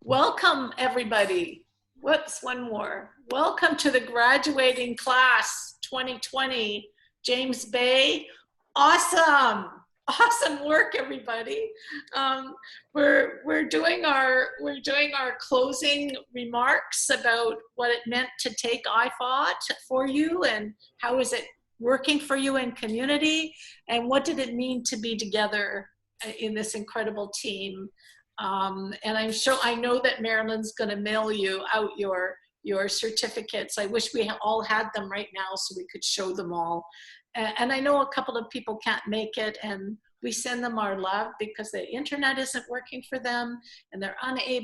Welcome, everybody. Whoops, one more. Welcome to the graduating class 2020, James Bay. Awesome. Awesome work, everybody. We're doing our closing remarks about what it meant to take IFOT for you and how is it working for you in community and what did it mean to be together in this incredible team. And I know that Marilyn's going to mail you out your certificates. I wish we all had them right now so we could show them all. And I know a couple of people can't make it, and we send them our love because the internet isn't working for them, and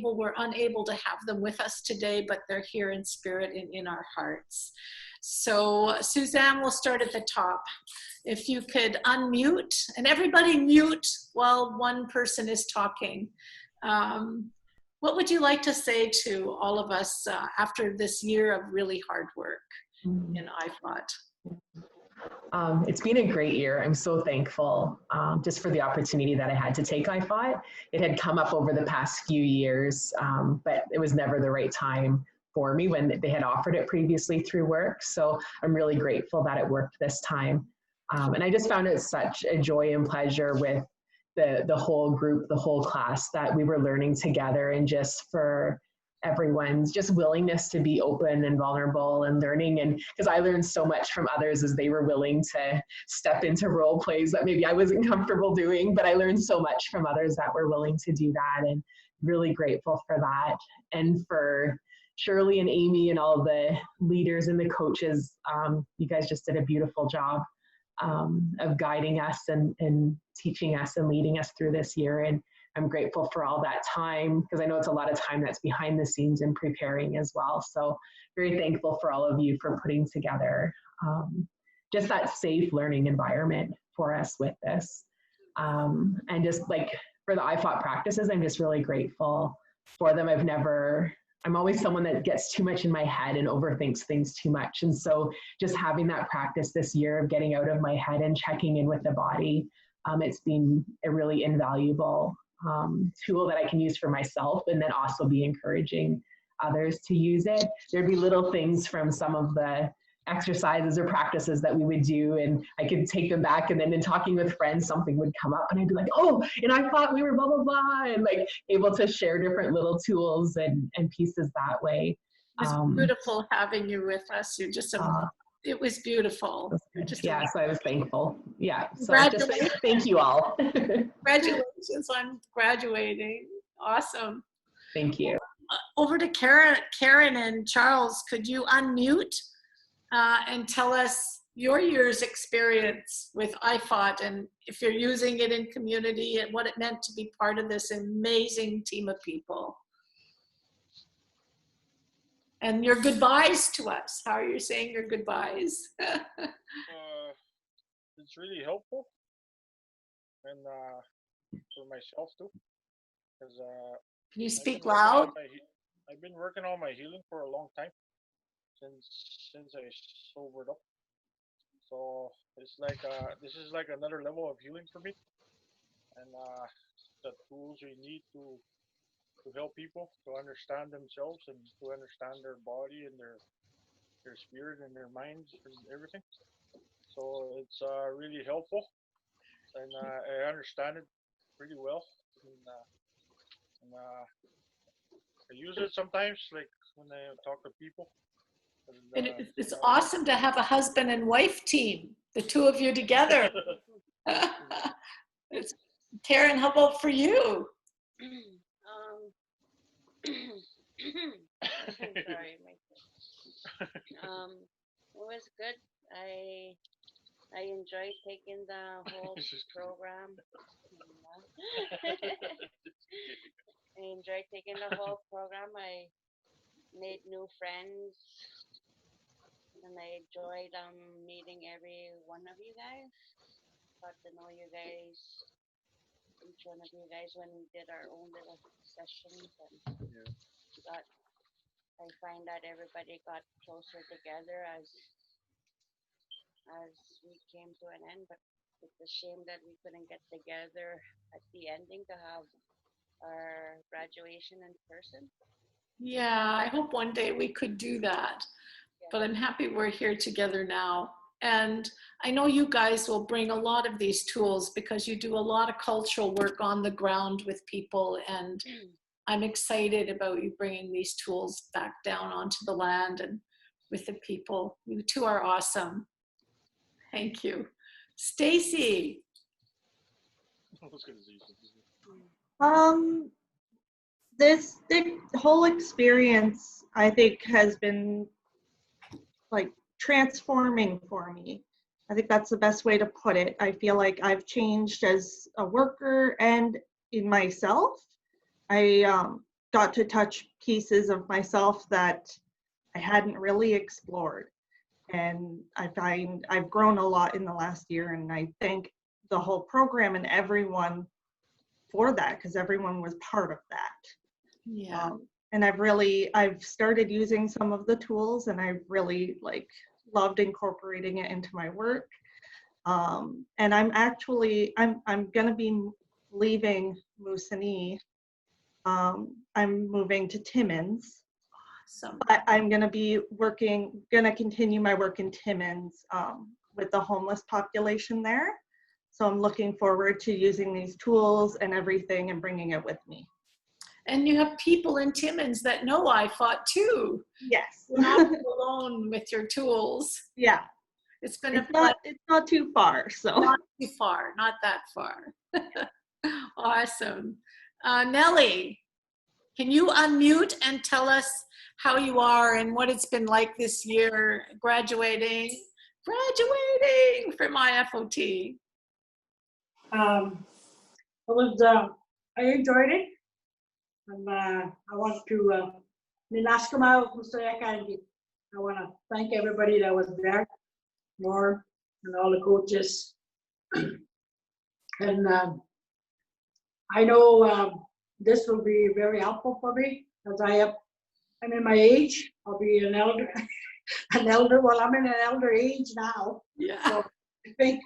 we're unable to have them with us today, but they're here in spirit and in our hearts. So Suzanne, will start at the top. If you could unmute, and everybody mute while one person is talking. What would you like to say to all of us after this year of really hard work in IFOT? It's been a great year. I'm so thankful just for the opportunity that I had to take IFOT. It had come up over the past few years, but it was never the right time for me when they had offered it previously through work. So I'm really grateful that it worked this time. And I just found it such a joy and pleasure with the whole group, the whole class, that we were learning together, and just for everyone's just willingness to be open and vulnerable and learning. And because I learned so much from others as they were willing to step into role plays that maybe I wasn't comfortable doing, but I learned so much from others that were willing to do that, and really grateful for that. And for Shirley and Amy and all the leaders and the coaches, you guys just did a beautiful job of guiding us and teaching us and leading us through this year. And I'm grateful for all that time, because I know it's a lot of time that's behind the scenes and preparing as well. So very thankful for all of you for putting together just that safe learning environment for us with this. And just like for the IFOT practices, I'm just really grateful for them. I'm always someone that gets too much in my head and overthinks things too much. And so just having that practice this year of getting out of my head and checking in with the body, it's been a really invaluable tool that I can use for myself, and then also be encouraging others to use it. There'd be little things from some of the exercises or practices that we would do, and I could take them back, and then in talking with friends, something would come up and I'd be like, oh, and I thought we were blah, blah, blah, and like able to share different little tools and pieces that way. It's beautiful having you with us. You're just it was beautiful. Yeah, so I was thankful. Yeah, so just thank you all. Congratulations on graduating. Awesome. Thank you. Over to Karen and Charles, could you unmute and tell us your year's experience with IFOT, and if you're using it in community, and what it meant to be part of this amazing team of people? And your goodbyes to us. How are you saying your goodbyes? It's really helpful, and for myself too, because can you speak loud? I've been working on my healing for a long time, since I sobered up. So it's like this is like another level of healing for me, and the tools we need to help people to understand themselves and to understand their body and their spirit and their minds and everything. So it's really helpful, and I understand it pretty well. And I use it sometimes, like when I talk to people. And, it's awesome to have a husband and wife team, the two of you together. Karen, how about for you? Sorry, it was good. I enjoyed taking the whole program. I enjoyed taking the whole program. I made new friends, and I enjoyed meeting every one of you guys. Got to know you guys, each one of you guys, when we did our own little sessions, and I find that everybody got closer together as we came to an end. But it's a shame that we couldn't get together at the ending to have our graduation in person. Yeah, I hope one day we could do that. But I'm happy we're here together now. And I know you guys will bring a lot of these tools because you do a lot of cultural work on the ground with people. And I'm excited about you bringing these tools back down onto the land and with the people. You two are awesome. Thank you. Stacy. I was gonna say something. Um, the whole experience, I think, has been like transforming for me. I think that's the best way to put it. I feel like I've changed as a worker and in myself. I got to touch pieces of myself that I hadn't really explored. And I find I've grown a lot in the last year, and I thank the whole program and everyone for that, because everyone was part of that. Yeah. And I've started using some of the tools, and I've really loved incorporating it into my work. And I'm going to be leaving Moosonee. I'm moving to Timmins. Awesome. I'm going to continue my work in Timmins with the homeless population there. So I'm looking forward to using these tools and everything and bringing it with me. And you have people in Timmins that know IFOT too. Yes. You're not alone with your tools. Yeah. It's been It's not too far, so. Not too far, not that far. Awesome. Nellie, can you unmute and tell us how you are and what it's been like this year graduating from IFOT? I enjoyed it. And I want to, I want to thank everybody that was there, Norm and all the coaches. And I know this will be very helpful for me as I'm in my age. I'll be an elder, well, I'm in an elder age now. Yeah. So I think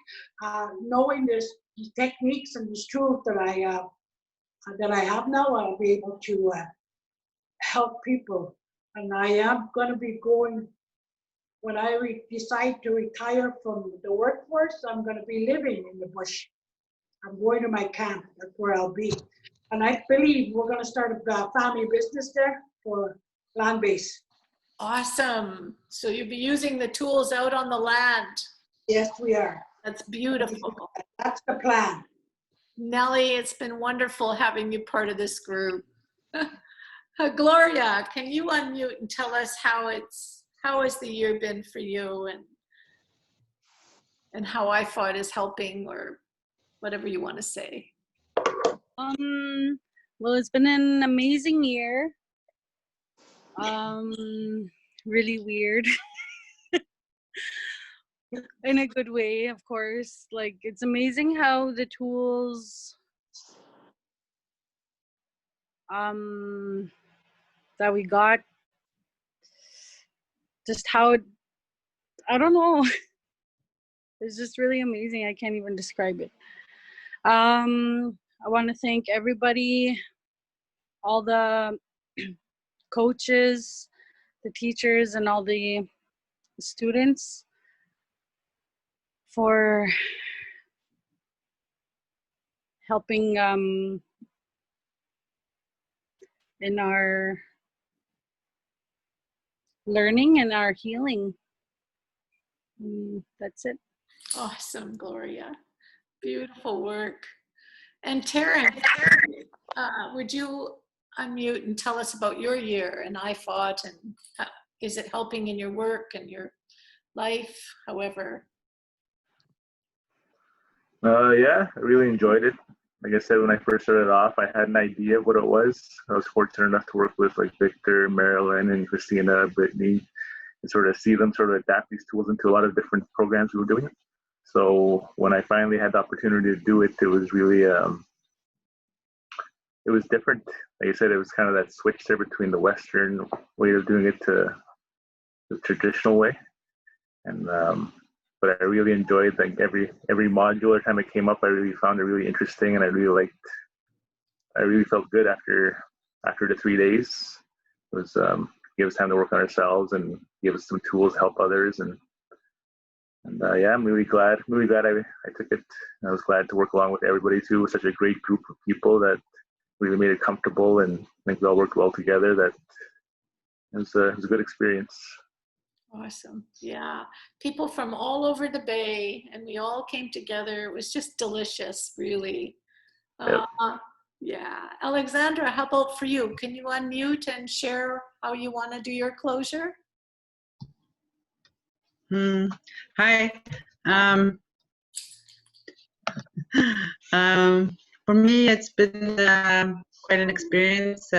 knowing these techniques and these tools that I have now, I'll be able to help people. And I am going to be going, when I decide to retire from the workforce, I'm going to be living in the bush. I'm going to my camp. That's where I'll be. And I believe we're going to start a family business there for land base. Awesome. So you'll be using the tools out on the land. Yes, we are. That's beautiful. That's the plan. Nellie, it's been wonderful having you part of this group. Gloria, can you unmute and tell us how has the year been for you and how IFOT is helping, or whatever you want to say? Well, it's been an amazing year. Really weird. In a good way, of course. Like, it's amazing how the tools that we got, just how I don't know. It's just really amazing. I can't even describe it. I want to thank everybody, all the coaches, the teachers, and all the students for helping in our learning and our healing. That's it. Awesome, Gloria. Beautiful work. And Taryn, would you unmute and tell us about your year in IFOT, and is it helping in your work and your life, however? Yeah, I really enjoyed it. Like I said, when I first started off, I had an idea of what it was. I was fortunate enough to work with like Victor, Marilyn, and Christina, Brittany, and sort of see them sort of adapt these tools into a lot of different programs we were doing. So when I finally had the opportunity to do it, it was really, it was different. Like I said, it was kind of that switch there between the Western way of doing it to the traditional way. And but I really enjoyed like every module. Every time it came up, I really found it really interesting, and I really liked I really felt good after the 3 days. It was gave us time to work on ourselves and give us some tools to help others. And yeah, I'm really glad I took it. I was glad to work along with everybody too. It was such a great group of people that really made it comfortable, and I think we all worked well together. That it was a good experience. Awesome. Yeah. People from all over the Bay, and we all came together. It was just delicious, really. Yep. Yeah. Alexandra, how about for you? Can you unmute and share how you want to do your closure? Hi. For me, it's been quite an experience,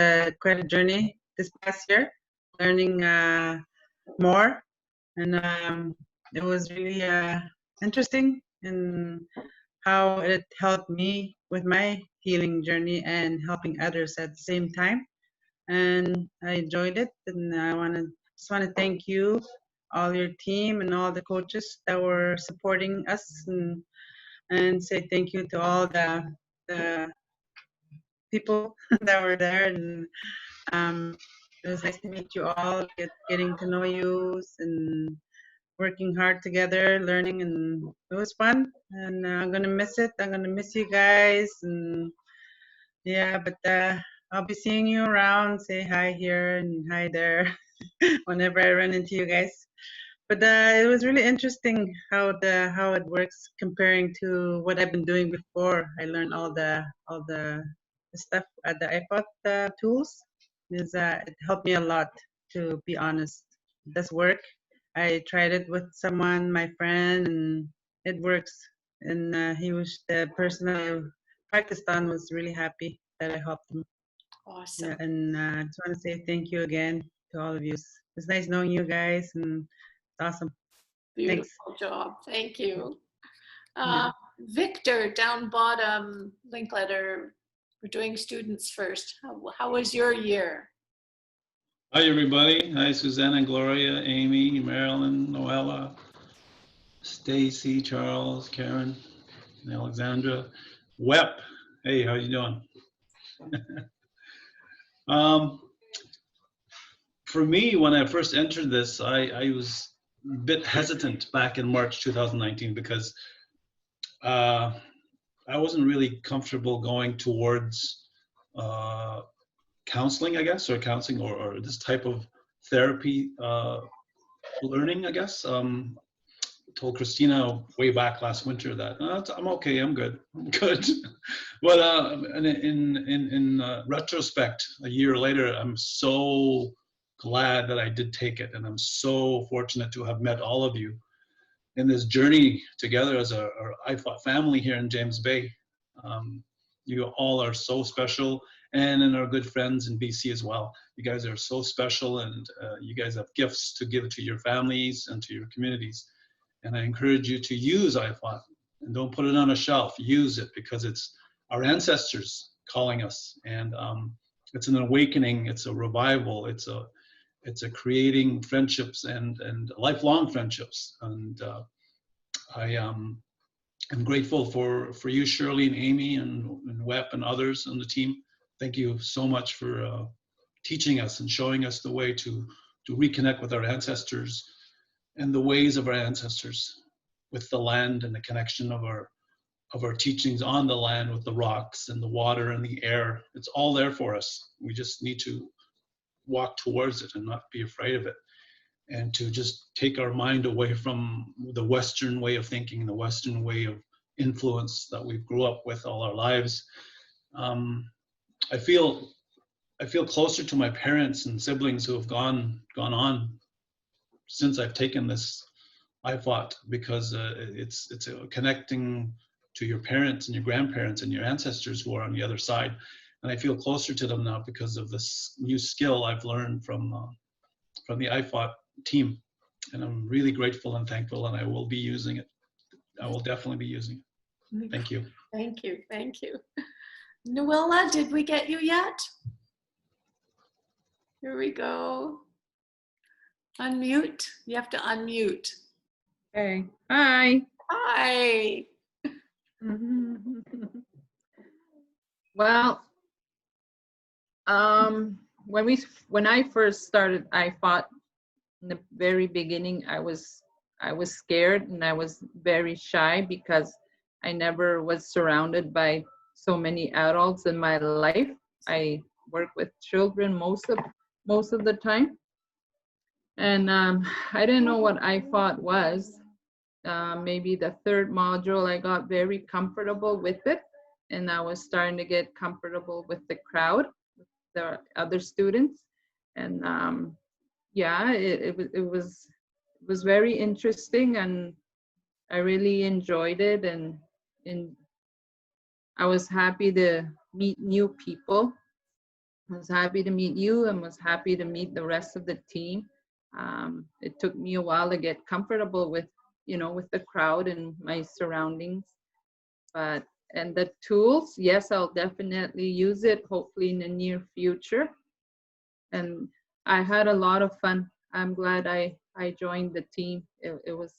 quite a journey this past year, learning more. And it was really interesting in how it helped me with my healing journey and helping others at the same time. And I enjoyed it. And I just want to thank you, all your team, and all the coaches that were supporting us, and say thank you to all the people that were there. And it was nice to meet you all, getting to know you, and working hard together, learning, and it was fun. And I'm gonna miss it. I'm gonna miss you guys. And yeah, but I'll be seeing you around. Say hi here and hi there whenever I run into you guys. But it was really interesting how it works comparing to what I've been doing before. I learned all the stuff at the IFOT tools. It helped me a lot, to be honest. It does work. I tried it with someone, my friend, and it works. And the person I practiced on was really happy that I helped him. Awesome. Yeah, and I just want to say thank you again to all of you. It's nice knowing you guys, and it's awesome. Beautiful job. Thank you. Yeah. Victor, down bottom, link letter. We're doing students first. How was your year? Hi, everybody. Hi, Susanna, Gloria, Amy, Marilyn, Noella, Stacy, Charles, Karen, and Alexandra. Wep, hey, how you doing? For me, when I first entered this, I was a bit hesitant back in March 2019 because I wasn't really comfortable going towards counseling, I guess, or counseling or this type of therapy learning, I guess. Told Christina way back last winter that I'm okay, I'm good. But in retrospect, a year later, I'm so glad that I did take it, and I'm so fortunate to have met all of you in this journey together as our IFOT family here in James Bay. You all are so special, and our good friends in BC as well. You guys are so special, and you guys have gifts to give to your families and to your communities. And I encourage you to use IFOT, and don't put it on a shelf. Use it, because it's our ancestors calling us, and it's an awakening. It's a revival. It's a creating friendships and lifelong friendships. And I am grateful for you, Shirley and Amy and Wep and others on the team. Thank you so much for teaching us and showing us the way to reconnect with our ancestors and the ways of our ancestors, with the land and the connection of our teachings on the land, with the rocks and the water and the air. It's all there for us. We just need to walk towards it and not be afraid of it, and to just take our mind away from the Western way of thinking, the Western way of influence that we grew up with all our lives. I feel closer to my parents and siblings who have gone on since I've taken this IFOT, because it's connecting to your parents and your grandparents and your ancestors who are on the other side, and I feel closer to them now because of this new skill I've learned from the IFOT team, and I'm really grateful and thankful, and I will be using it. I will definitely be using it. Thank you. Thank you. Thank you. Noella, did we get you yet? Here we go. Unmute. You have to unmute. Okay. Hi. Hi. Well, When I first started IFOT in the very beginning, I was scared and I was very shy because I never was surrounded by so many adults in my life. I work with children most of the time, and I didn't know what IFOT was. Maybe the third module, I got very comfortable with it, and I was starting to get comfortable with the crowd, the other students, and yeah, it was very interesting, and I really enjoyed it, and I was happy to meet new people. I was happy to meet you and was happy to meet the rest of the team. It took me a while to get comfortable with, with the crowd and my surroundings. And the tools, yes, I'll definitely use it, hopefully in the near future. And I had a lot of fun. I'm glad I joined the team. It was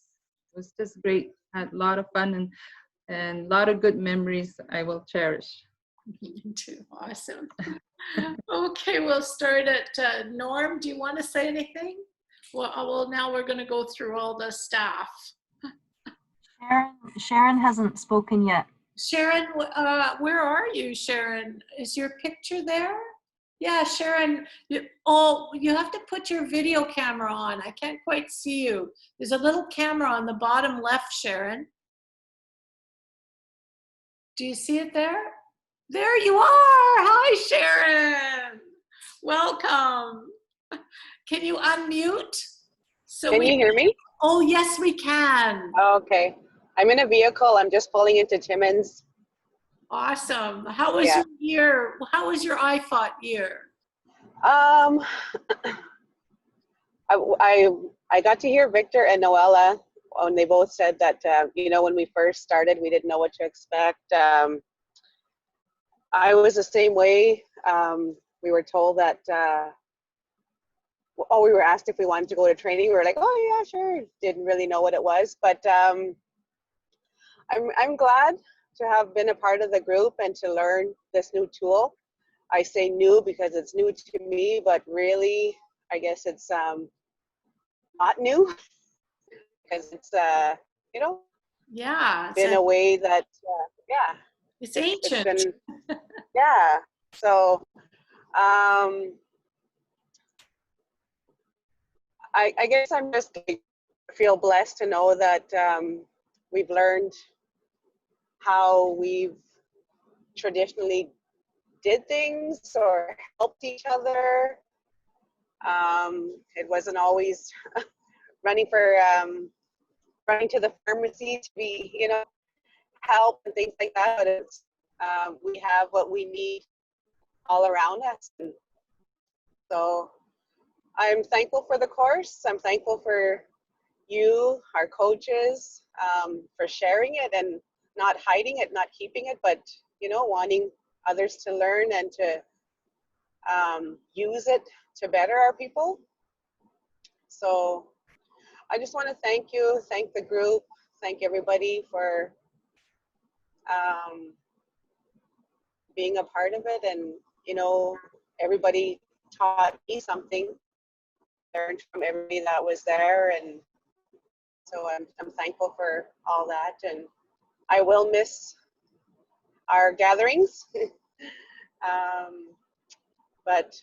just great. Had a lot of fun and a lot of good memories I will cherish. Me too. Awesome. Okay, we'll start at Norm. Do you want to say anything? Well, now we're going to go through all the staff. Sharon hasn't spoken yet. Sharon, where are you, Sharon? Is your picture there? Yeah, Sharon, you have to put your video camera on. I can't quite see you. There's a little camera on the bottom left, Sharon. Do you see it there? There you are. Hi, Sharon. Welcome. Can you unmute? Can you hear me? Oh, yes, we can. Okay. I'm in a vehicle. I'm just pulling into Timmins. Awesome. How was your year? How was your IFOT year? I got to hear Victor and Noella when they both said that, when we first started, we didn't know what to expect. I was the same way. We were told that, we were asked if we wanted to go to training. We were like, oh yeah, sure. Didn't really know what it was, but I'm glad to have been a part of the group and to learn this new tool. I say new because it's new to me, but really, I guess it's not new because it's been a way that it's ancient. It's been, yeah. So I guess I'm just feel blessed to know that we've learned how we've traditionally did things or helped each other. It wasn't always running to the pharmacy to be, help and things like that, but it's we have what we need all around us. And so I'm thankful for the course. I'm thankful for you, our coaches, for sharing it and not hiding it, not keeping it, but wanting others to learn and to use it to better our people. So I just want to thank you, thank the group, thank everybody for being a part of it. And everybody taught me something, learned from everybody that was there, and so I'm thankful for all that. And I will miss our gatherings, but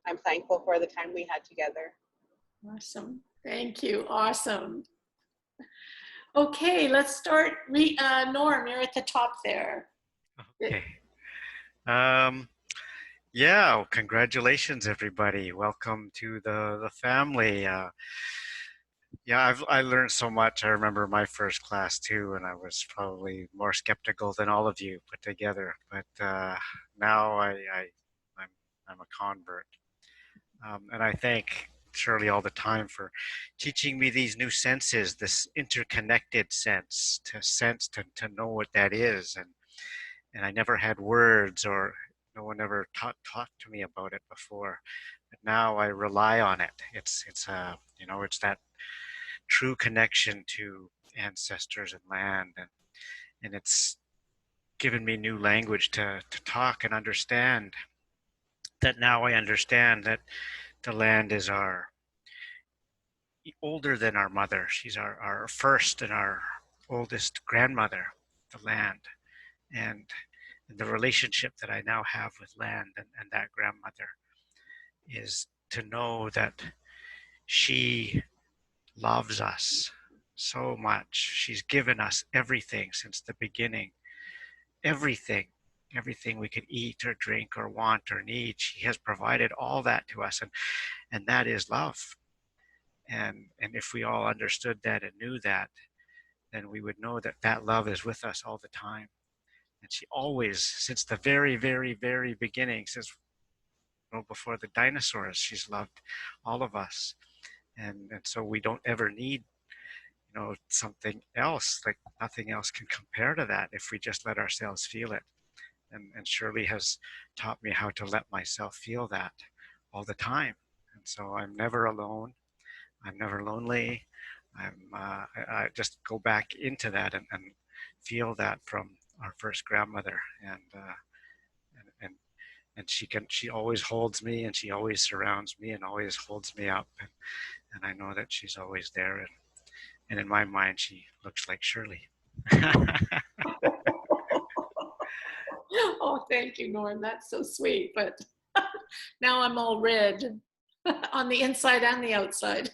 I'm thankful for the time we had together. Awesome. Thank you. Awesome. Okay, let's start. Norm, you're at the top there. Okay. Yeah, well, congratulations, everybody. Welcome to the family. Yeah, I learned so much. I remember my first class too, and I was probably more skeptical than all of you put together. But now I'm a convert, and I thank Shirley all the time for teaching me these new senses, this interconnected sense, to know what that is, and I never had words, or no one ever talked to me about it before. But now I rely on it. It's it's that true connection to ancestors and land, and it's given me new language to talk and understand that now I understand that the land is older than our mother. She's our first and our oldest grandmother, the land. And the relationship that I now have with land and that grandmother is to know that she loves us so much. She's given us everything since the beginning. Everything we could eat or drink or want or need. She has provided all that to us, and that is love. And if we all understood that and knew that, then we would know that that love is with us all the time. And she always, since the very, very, very beginning, since before the dinosaurs, she's loved all of us. And so we don't ever need, something else. Like nothing else can compare to that if we just let ourselves feel it. And Shirley has taught me how to let myself feel that all the time. And so I'm never alone. I'm never lonely. I just go back into that and feel that from our first grandmother, and she always holds me, and she always surrounds me and always holds me up, and I know that she's always there, and in my mind she looks like Shirley. Oh, thank you, Norm. That's so sweet. But now I'm all red on the inside and the outside.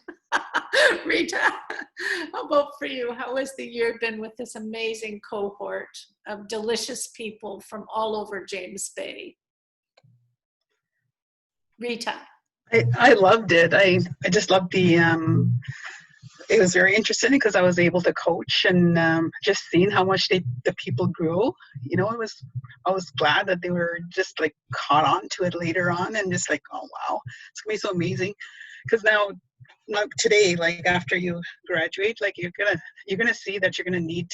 Rita, how about for you? How has the year been with this amazing cohort of delicious people from all over James Bay? Rita. I loved it. I just loved it was very interesting because I was able to coach and just seeing how much the people grew. I was glad that they were just like caught on to it later on and just like, oh wow, it's gonna be so amazing. Because now today, like after you graduate, like you're gonna see that you're gonna need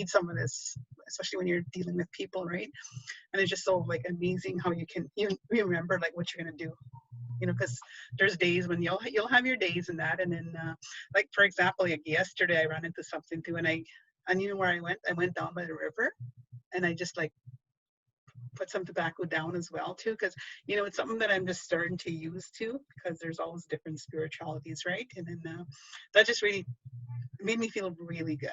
some of this, especially when you're dealing with people, right? And it's just so like amazing how you can even remember like what you're gonna do. Because there's days when you'll have your days and that, and then like for example, like yesterday I ran into something too, and where I went down by the river, and I just like put some tobacco down as well too, because it's something that I'm just starting to use too, because there's always different spiritualities, right? And then that just really made me feel really good.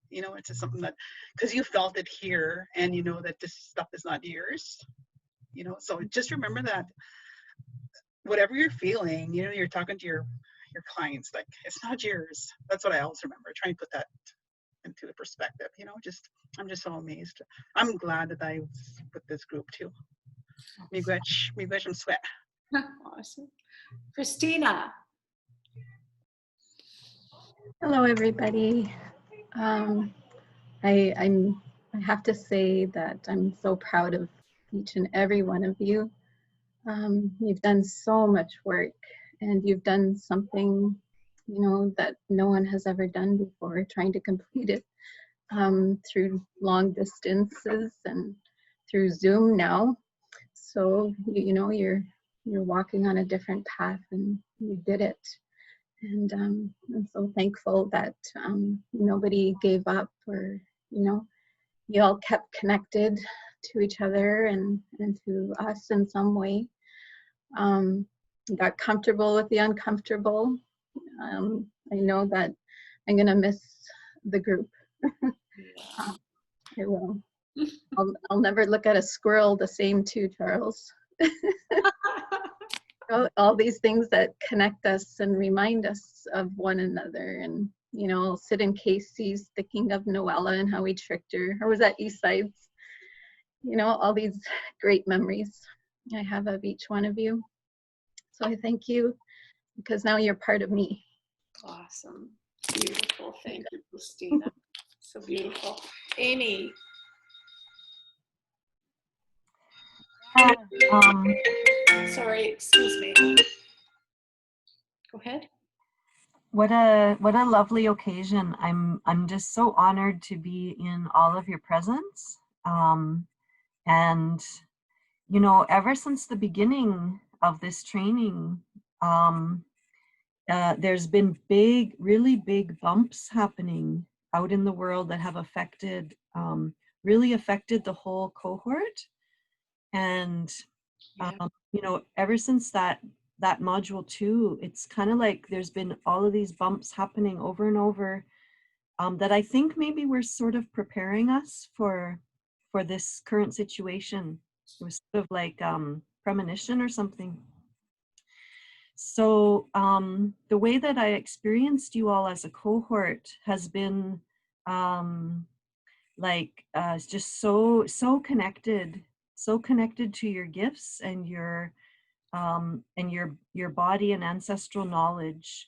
It's just something that, because you felt it here, and you know that this stuff is not yours. So just remember that whatever you're feeling, you're talking to your clients, like it's not yours. That's what I always remember. Try and put that into the perspective, I'm just so amazed. I'm glad that I was with this group too. Miigwech sweat. Awesome. Christina. Hello, everybody. I have to say that I'm so proud of each and every one of you. You've done so much work, and you've done something, that no one has ever done before, trying to complete it through long distances and through Zoom now. So, you're walking on a different path, and you did it. And I'm so thankful that nobody gave up, or, you all kept connected to each other and to us in some way. Got comfortable with the uncomfortable. I know that I'm gonna miss the group. I will. I'll never look at a squirrel the same too, Charles. All these things that connect us and remind us of one another, and I'll sit in Casey's thinking of Noella and how we tricked her, or was that East Side's? All these great memories I have of each one of you. So I thank you, because now you're part of me. Awesome. Beautiful. Thank you, Christina. So beautiful. Amy. Sorry, excuse me. Go ahead. What a lovely occasion. I'm just so honored to be in all of your presence. And ever since the beginning of this training, there's been really big bumps happening out in the world that have really affected the whole cohort. And Yeah. You know, ever since that module 2, it's kind of like there's been all of these bumps happening over and over, that I think maybe we're sort of preparing us for this current situation. It was sort of like premonition or something. So the way that I experienced you all as a cohort has been just so connected to your gifts and your body and ancestral knowledge,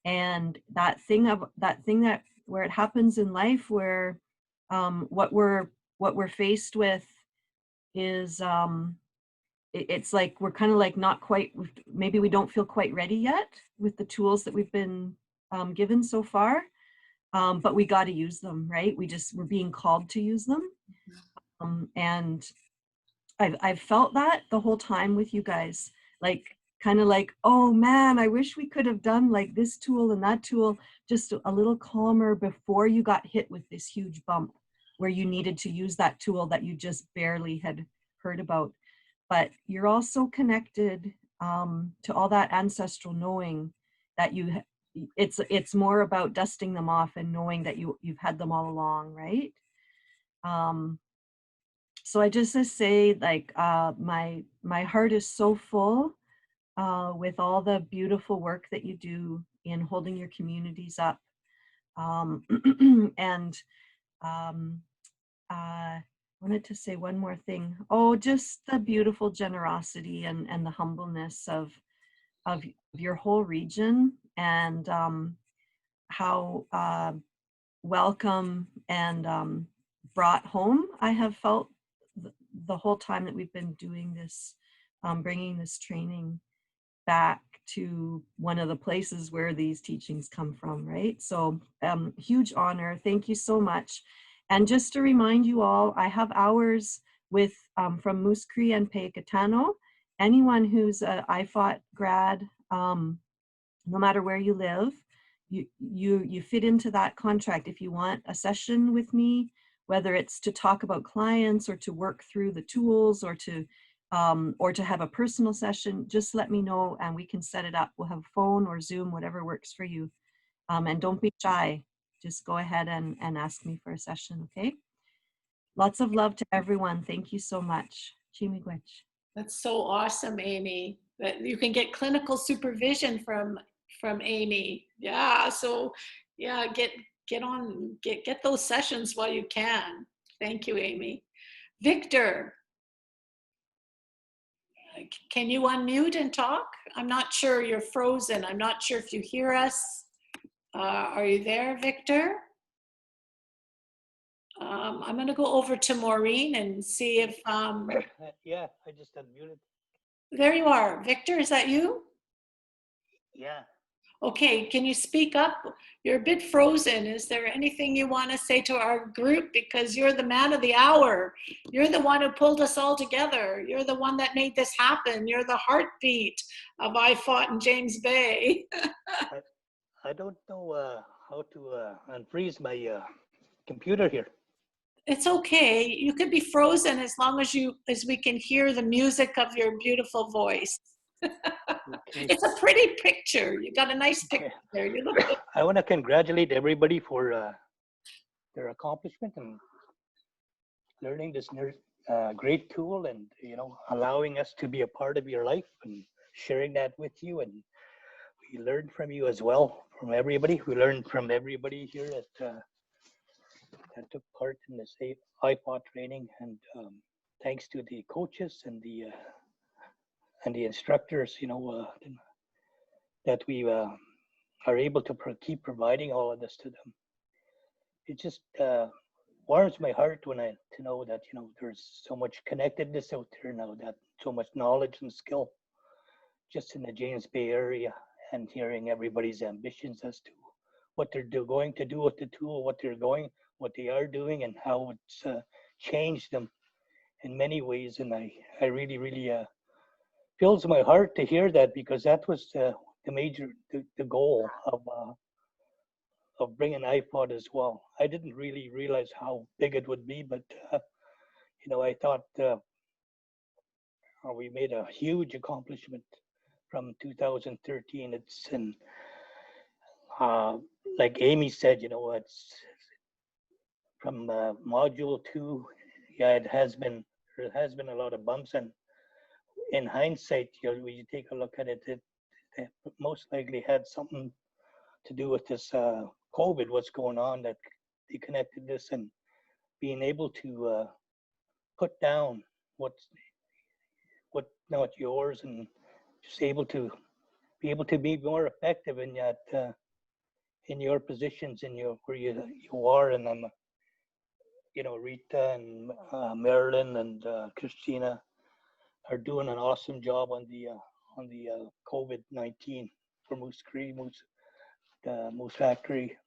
and that thing that where it happens in life where what we're faced with is it's like we're kind of like not quite, maybe we don't feel quite ready yet with the tools that we've been given so far, but we got to use them, right? We're being called to use them. And I've felt that the whole time with you guys, like kind of like, oh man, I wish we could have done like this tool and that tool just a little calmer before you got hit with this huge bump where you needed to use that tool that you just barely had heard about. But you're also connected to all that ancestral knowing that it's more about dusting them off and knowing that you've had them all along, right? So I just to say, like, my heart is so full with all the beautiful work that you do in holding your communities up. And I wanted to say one more thing. Oh, just the beautiful generosity and the humbleness of your whole region, and how welcome and brought home I have felt the whole time that we've been doing this, bringing this training back to one of the places where these teachings come from, right? So huge honor. Thank you so much. And just to remind you all, I have hours with from Moose Cree and Peikatano. Anyone who's an IFOT grad, no matter where you live, you fit into that contract. If you want a session with me, whether it's to talk about clients or to work through the tools or to have a personal session, just let me know and we can set it up. We'll have phone or Zoom, whatever works for you. And don't be shy. Just go ahead and ask me for a session, okay? Lots of love to everyone. Thank you so much. Chimigwech. That's so awesome, Amy. That you can get clinical supervision from Amy. Yeah, so yeah, get those sessions while you can. Thank you, Amy. Victor, can you unmute and talk? I'm not sure, you're frozen. I'm not sure if you hear us. Are you there, Victor? I'm going to go over to Maureen and see if... Yeah, I just unmuted. There you are. Victor, is that you? Yeah. Okay, can you speak up? You're a bit frozen. Is there anything you want to say to our group? Because you're the man of the hour. You're the one who pulled us all together. You're the one that made this happen. You're the heartbeat of IFOT in James Bay. I don't know how to unfreeze my computer here. It's okay. You could be frozen as long as we can hear the music of your beautiful voice. Okay. It's a pretty picture. You got a nice picture there. You look good. I want to congratulate everybody for their accomplishment and learning this great tool, and allowing us to be a part of your life and sharing that with you. And we learned from you as well, from everybody. We learned from everybody here that took part in this IFOT training, and thanks to the coaches and the instructors, that we are able to keep providing all of this to them. It just warms my heart to know that there's so much connectedness out there now, that so much knowledge and skill just in the James Bay area, and hearing everybody's ambitions as to what they're going to do with the tool, what they are doing, and how it's changed them in many ways. And I really fills my heart to hear that, because that was the goal of bringing IFOT as well. I didn't really realize how big it would be, but I thought we made a huge accomplishment from 2013. It's in, like Amy said, it's from module 2. Yeah, there has been a lot of bumps, and in hindsight, when you take a look at it, it most likely had something to do with this COVID, what's going on, that they connected this, and being able to put down what's not yours, and just able to be more effective in that in your positions, in where you are. And then Rita and Marilyn and Christina are doing an awesome job on the COVID-19 for Moose Creek, Moose Factory.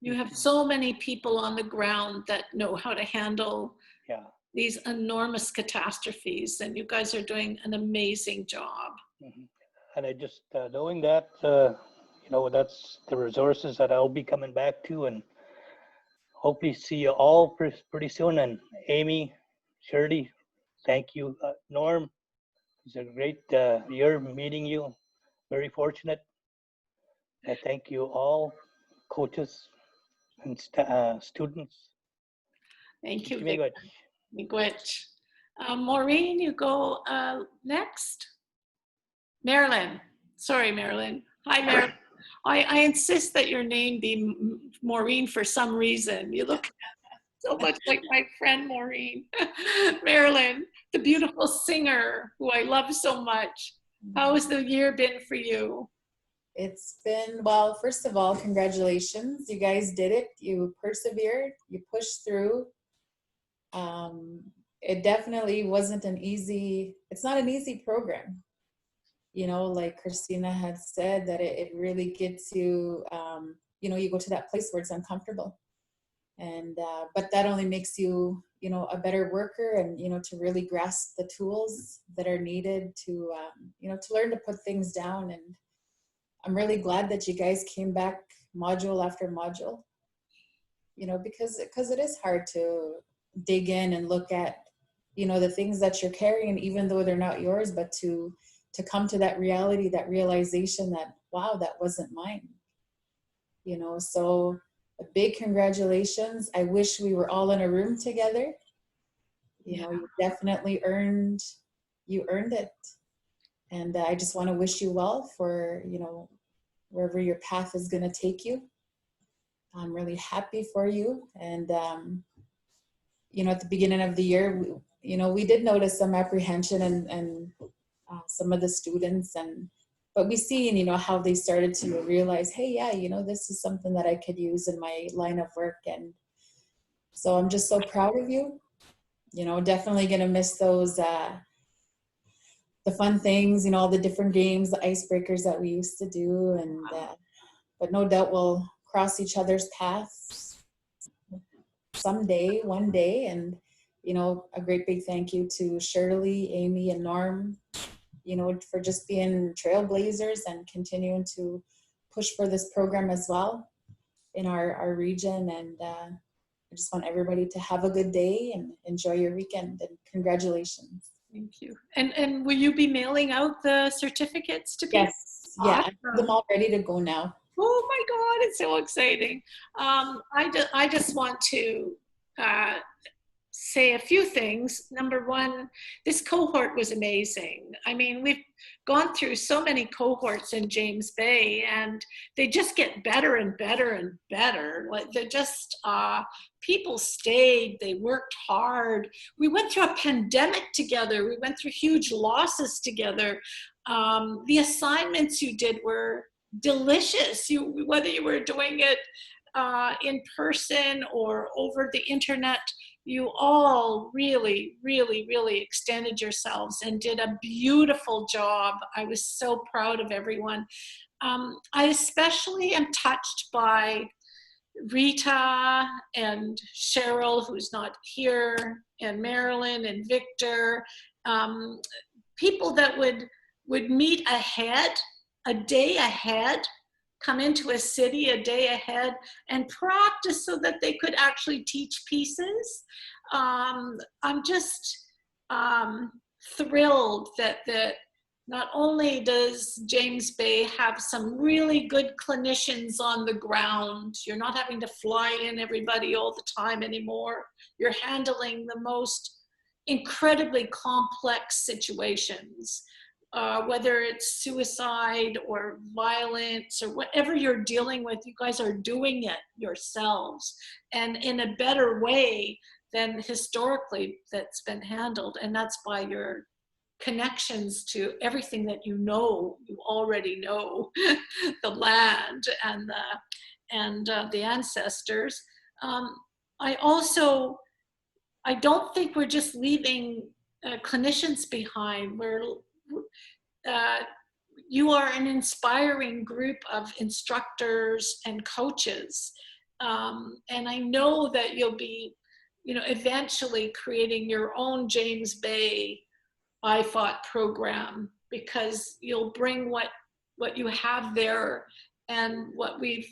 You have so many people on the ground that know how to handle these enormous catastrophes, and you guys are doing an amazing job. Mm-hmm. And I just knowing that, that's the resources that I'll be coming back to, and hopefully see you all pretty soon. And Amy, Shirley, thank you. Norm, it's a great year meeting you. Very fortunate. I thank you all, coaches and students. Thank you, Miigwech. Maureen, you go next. Marilyn. Sorry, Marilyn. Hi, Marilyn. I insist that your name be Maureen for some reason. You look so much like my friend Maureen. Marilyn, the beautiful singer who I love so much. How has the year been for you? It's been, well, first of all, congratulations. You guys did it. You persevered. You pushed through. It definitely wasn't it's not an easy program. Like Christina had said, that it really gets you, you go to that place where it's uncomfortable. And, but that only makes you, a better worker, and, to really grasp the tools that are needed to, to learn to put things down. And I'm really glad that you guys came back module after module, because it is hard to dig in and look at, the things that you're carrying, even though they're not yours, but to come to that reality, that realization that, wow, that wasn't mine. So a big congratulations. I wish we were all in a room together. You definitely earned it. And I just want to wish you well for, wherever your path is going to take you. I'm really happy for you. And, at the beginning of the year, we did notice some apprehension and some of the students, but we see, how they started to realize, hey, yeah, this is something that I could use in my line of work. And so I'm just so proud of you. Definitely going to miss those, the fun things, all the different games, the icebreakers that we used to do. And, but no doubt we'll cross each other's paths someday, one day. And, a great big thank you to Shirley, Amy, and Norm, for just being trailblazers and continuing to push for this program as well in our region. And I just want everybody to have a good day and enjoy your weekend, and congratulations. Thank you. And will you be mailing out the certificates to people? Yes. Yeah, I have them all ready to go now. Oh my God, it's so exciting. I just want to say a few things. Number one, this cohort was amazing. I mean, we've gone through so many cohorts in James Bay, and they just get better and better and better. Like, they're just, people stayed, they worked hard. We went through a pandemic together. We went through huge losses together. The assignments you did were delicious. Whether you were doing it in person or over the internet, you all really, really, really extended yourselves and did a beautiful job. I was so proud of everyone. I especially am touched by Rita and Cheryl, who's not here, and Marilyn and Victor, people that would meet ahead, a day ahead, come into a city a day ahead and practice so that they could actually teach pieces. I'm just thrilled that not only does James Bay have some really good clinicians on the ground, you're not having to fly in everybody all the time anymore. You're handling the most incredibly complex situations, whether it's suicide or violence or whatever you're dealing with, you guys are doing it yourselves and in a better way than historically that's been handled. And that's by your connections to everything that you already know, the land and the ancestors. I don't think we're just leaving clinicians behind. You are an inspiring group of instructors and coaches. And I know that you'll be, eventually creating your own James Bay IFOT program, because you'll bring what you have there and what we've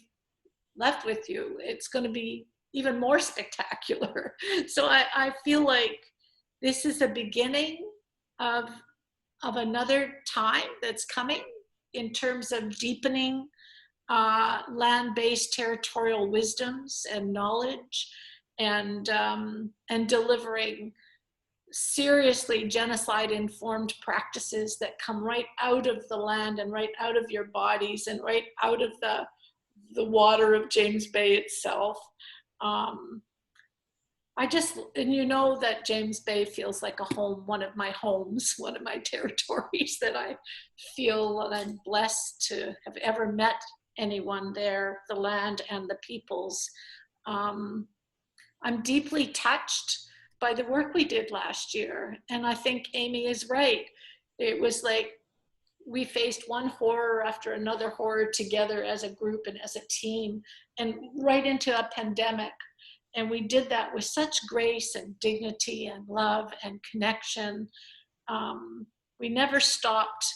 left with you. It's going to be even more spectacular. So I feel like this is a beginning of another time that's coming in terms of deepening land-based territorial wisdoms and knowledge, and delivering seriously genocide-informed practices that come right out of the land and right out of your bodies and right out of the water of James Bay itself. And you know that James Bay feels like a home, one of my homes, one of my territories, that I feel that I'm blessed to have ever met anyone there, the land and the peoples. I'm deeply touched by the work we did last year. And I think Amy is right. It was like we faced one horror after another horror together as a group and as a team, and right into a pandemic. And we did that with such grace and dignity and love and connection. We never stopped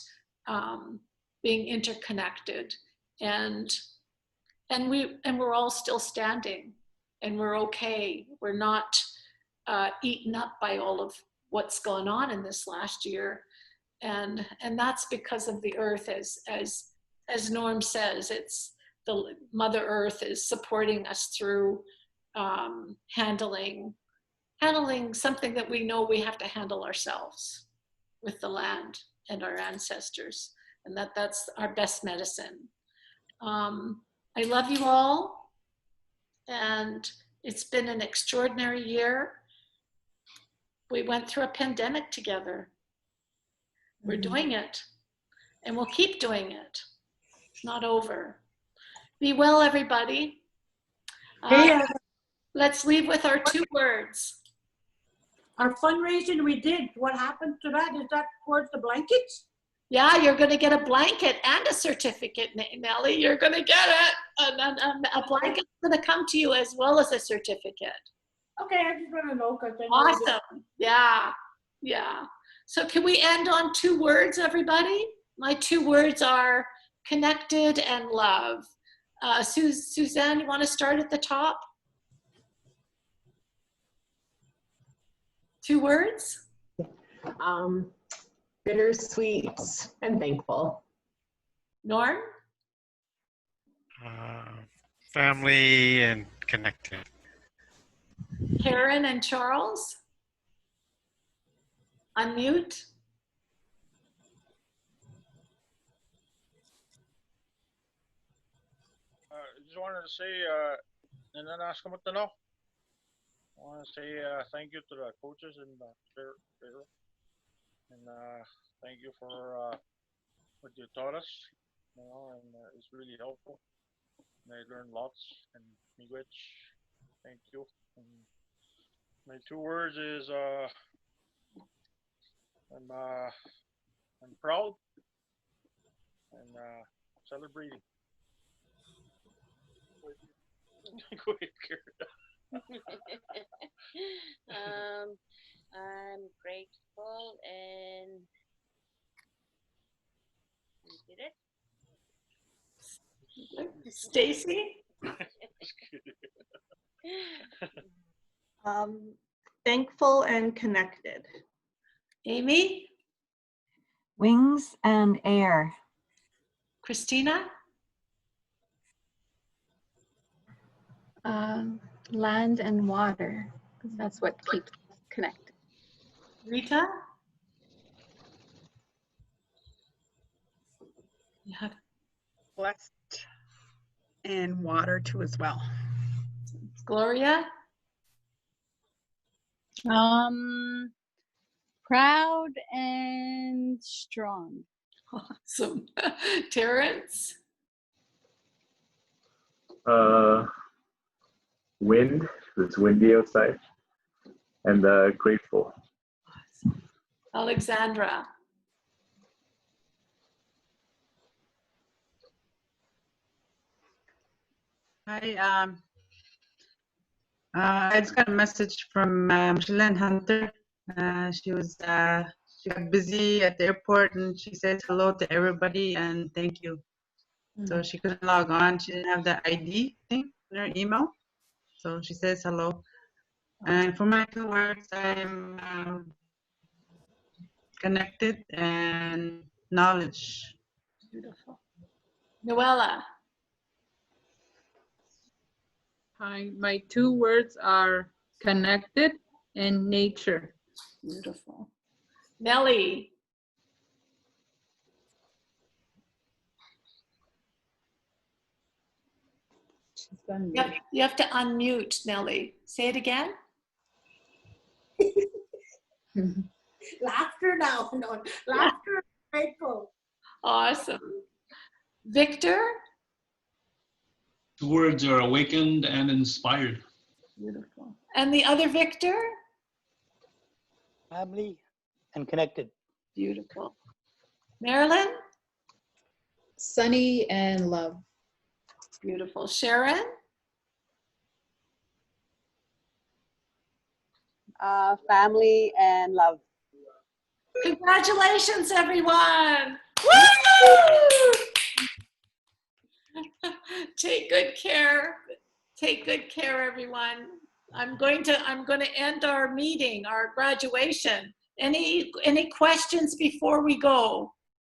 being interconnected, and we're all still standing, and we're okay. We're not eaten up by all of what's gone on in this last year, and that's because of the earth, as Norm says. It's the Mother Earth is supporting us through handling something that we know we have to handle ourselves with the land and our ancestors, and that's our best medicine. I love you all, and it's been an extraordinary year. We went through a pandemic together. We're doing it, and we'll keep doing it. It's not over. Be well, everybody. Let's leave with our 2 words. Our fundraising we did, what happened to that? Is that towards the blankets? Yeah, you're going to get a blanket and a certificate, Nellie. You're going to get it. A blanket's going to come to you as well as a certificate. Okay, I just want to know. Awesome. Yeah. So can we end on 2 words, everybody? My 2 words are connected and love. Suzanne, you want to start at the top? 2 words? Bittersweet and thankful. Norm? Family and connected. Karen and Charles? Unmute. I just wanted to say, and then ask them what to know. I want to say thank you to the coaches and thank you for what you taught us. And it's really helpful. And I learned lots. And miigwech, thank you. And my 2 words is I'm proud and celebrating. Go ahead, Karen. I'm grateful and you did it. Stacy? Thankful and connected. Amy? Wings and air. Christina? Land and water, because that's what keeps us connected. Rita? Yeah. Blessed and water too as well. Gloria? Proud and strong. Awesome. Terrence? Wind, it's windy outside, and grateful. Alexandra? Hi, I just got a message from Micheline Hunter. She got busy at the airport and she says hello to everybody and thank you. So she couldn't log on. She didn't have the ID thing in her email. So she says hello. And for my 2 words, I'm connected and knowledge. Beautiful. Noella? Hi, my 2 words are connected and nature. Beautiful. Nellie? You have to unmute, Nellie. Say it again. Laughter now. No, laughter. Grateful. Awesome. Victor? 2 words are awakened and inspired. Beautiful. And the other Victor? Family and connected. Beautiful. Marilyn? Sunny and love. Beautiful. Sharon? Family and love. Congratulations, everyone. Woo! Take good care. Take good care, everyone. I'm going to end our meeting, our graduation. Any questions before we go?